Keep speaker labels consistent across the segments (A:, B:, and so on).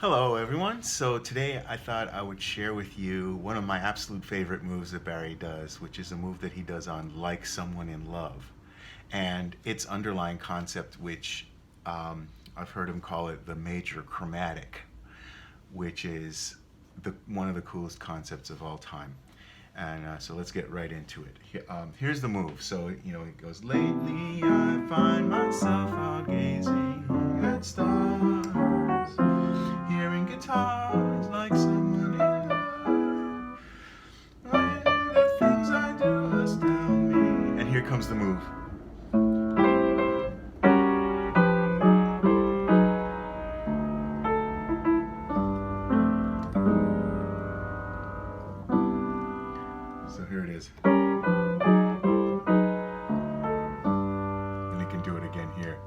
A: Hello everyone. So today I thought I would share with you one of my absolute favorite moves that Barry does, which is a move that he does on Like Someone in Love. And its underlying concept, which I've heard him call it the major chromatic, which is one of the coolest concepts of all time. And so let's get right into it. Here's the move. So, it goes, lately I find myself out gazing at stars, hearing guitars like someone in love. When the things I do astound me. And here comes the move. So here it is. And you can do it again here.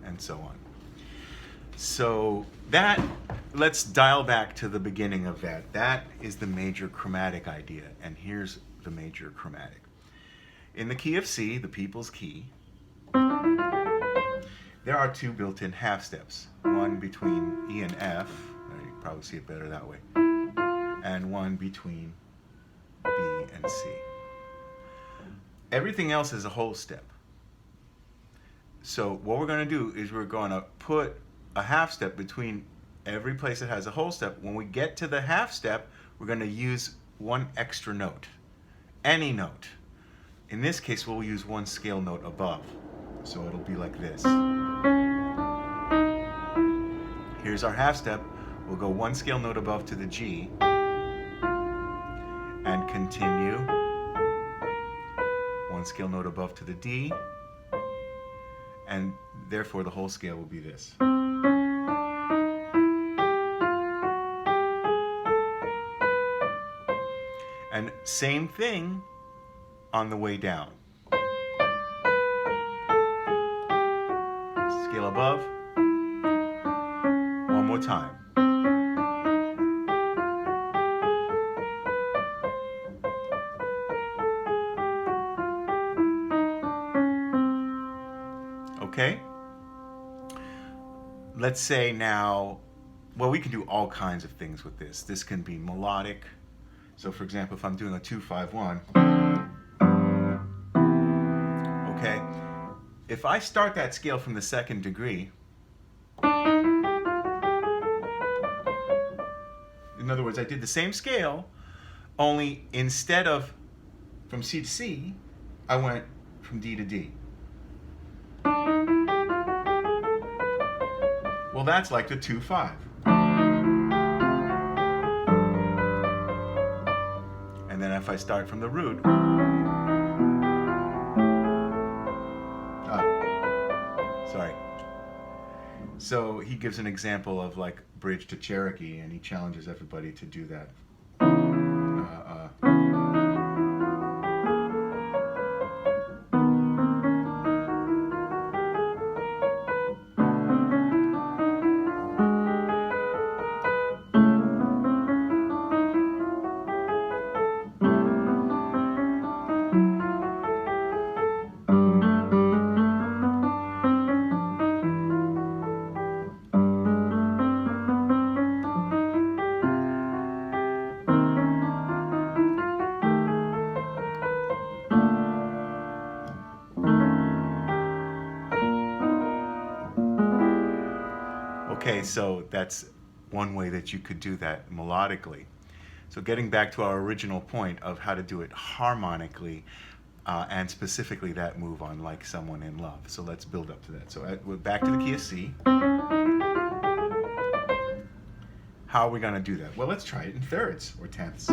A: And so on. So let's dial back to the beginning of that. That is the major chromatic idea. And here's the major chromatic. In the key of C, the people's key, there are two built-in half steps. One between E and F, you can probably see it better that way, and one between B and C. Everything else is a whole step. So what we're going to do is we're going to put a half step between every place that has a whole step. When we get to the half step, we're going to use one extra note, any note. In this case, we'll use one scale note above. So it'll be like this. Here's our half step. We'll go one scale note above to the G and continue. One scale note above to the D, and therefore the whole scale will be this. And same thing on the way down. Scale above. One more time. Okay? Let's say now, well, we can do all kinds of things with this. This can be melodic. So for example, if I'm doing a 2-5-1, okay? If I start that scale from the second degree, in other words, I did the same scale, only instead of from C to C, I went from D to D. Well, that's like the 2-5. And then if I start from the root, sorry. So he gives an example of like bridge to Cherokee, and he challenges everybody to do that. Okay, so that's one way that you could do that melodically. So getting back to our original point of how to do it harmonically, and specifically that move on Like Someone in Love. So let's build up to that. So we're back to the key of C. How are we going to do that? Well, let's try it in thirds or tenths.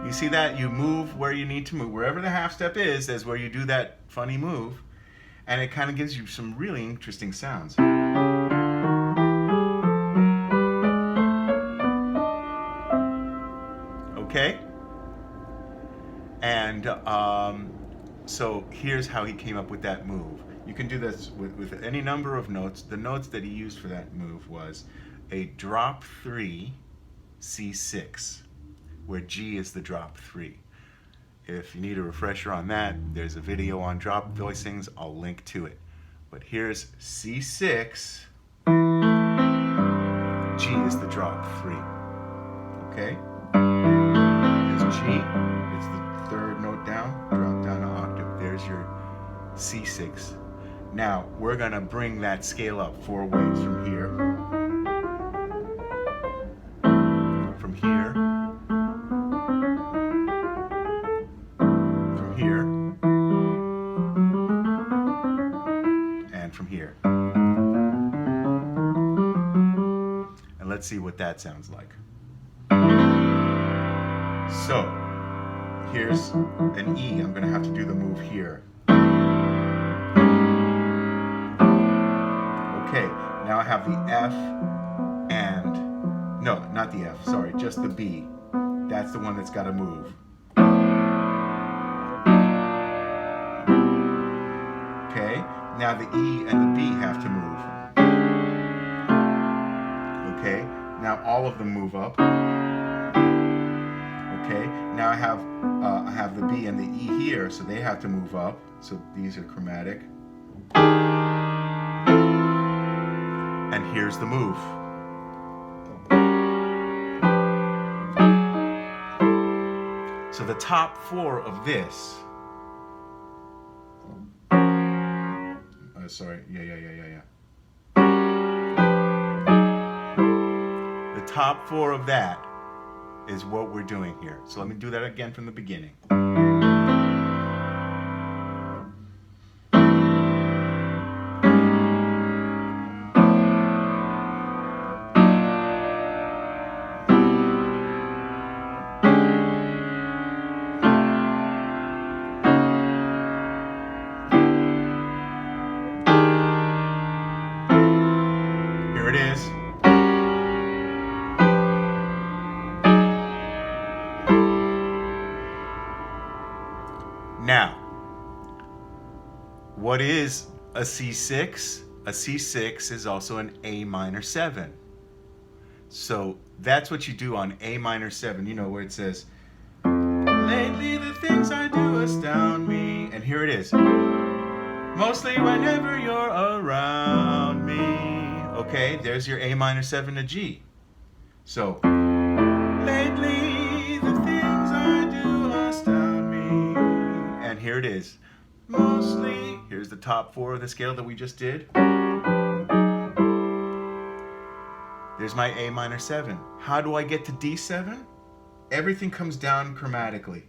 A: You see that? You move where you need to move. Wherever the half step is where you do that funny move. And it kind of gives you some really interesting sounds. Okay? And so here's how he came up with that move. You can do this with any number of notes. The notes that he used for that move was a drop 3, C6, where G is the drop 3. If you need a refresher on that, there's a video on drop voicings. I'll link to it. But here's C6, G is the drop 3. Okay? Here's G, it's the third note down, drop down an octave. There's your C6. Now, we're going to bring that scale up 4 ways from here. From here. From here. And from here. And let's see what that sounds like. So, here's an E. I'm going to have to do the move here. Okay, now I have the F and, no, not the F, sorry, just the B. That's the one that's got to move. Okay, now the E and the B have to move. Okay, now all of them move up. Okay, now I have the B and the E here, so they have to move up. So these are chromatic. And here's the move. So the top 4 of this. Sorry, yeah. The top 4 of that is what we're doing here. So let me do that again from the beginning. Here it is. Now, what is a C6? A C6 is also an A minor 7. So that's what you do on A minor 7, you know, where it says, lately the things I do astound me. And here it is. Mostly whenever you're around me. Okay, there's your A minor 7 to G. So, lately the things I do astound me. And here it is. Mostly, here's the top 4 of the scale that we just did. There's my A minor 7. How do I get to D7? Everything comes down chromatically.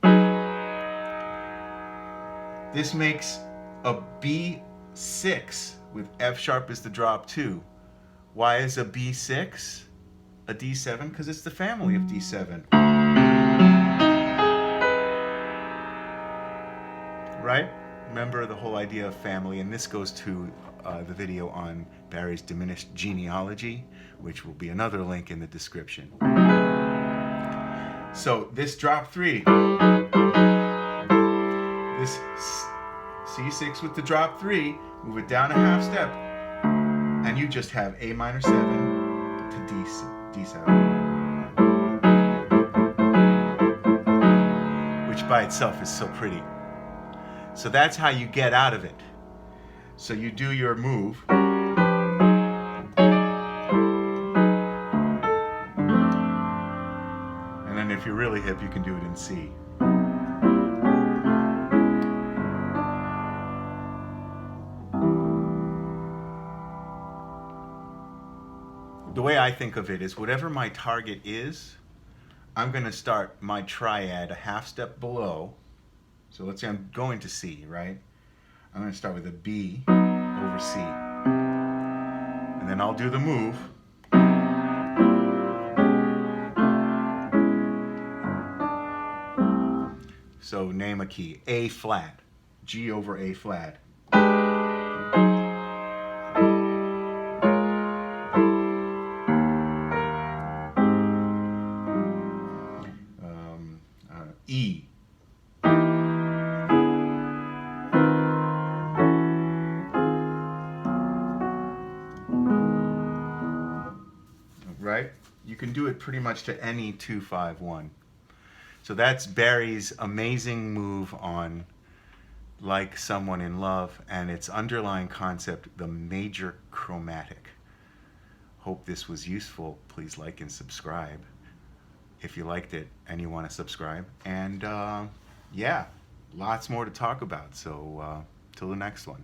A: This makes a B6 with F sharp as the drop 2. Why is a B6 a D7? Because it's the family of D7. Right? Remember the whole idea of family, and this goes to the video on Barry's diminished genealogy, which will be another link in the description. So this drop 3, this C6 with the drop 3, move it down a half step, and you just have A minor 7 to D7, which by itself is so pretty. So that's how you get out of it. So you do your move. And then if you're really hip, you can do it in C. The way I think of it is whatever my target is, I'm going to start my triad a half step below. So let's say I'm going to C, right? I'm going to start with a B over C. And then I'll do the move. So name a key. A flat. G over A flat. E. right? You can do it pretty much to any 2-5-1. So that's Barry's amazing move on Like Someone in Love, and its underlying concept, the major chromatic. Hope this was useful. Please like and subscribe if you liked it and you want to subscribe. And yeah, lots more to talk about. So till the next one.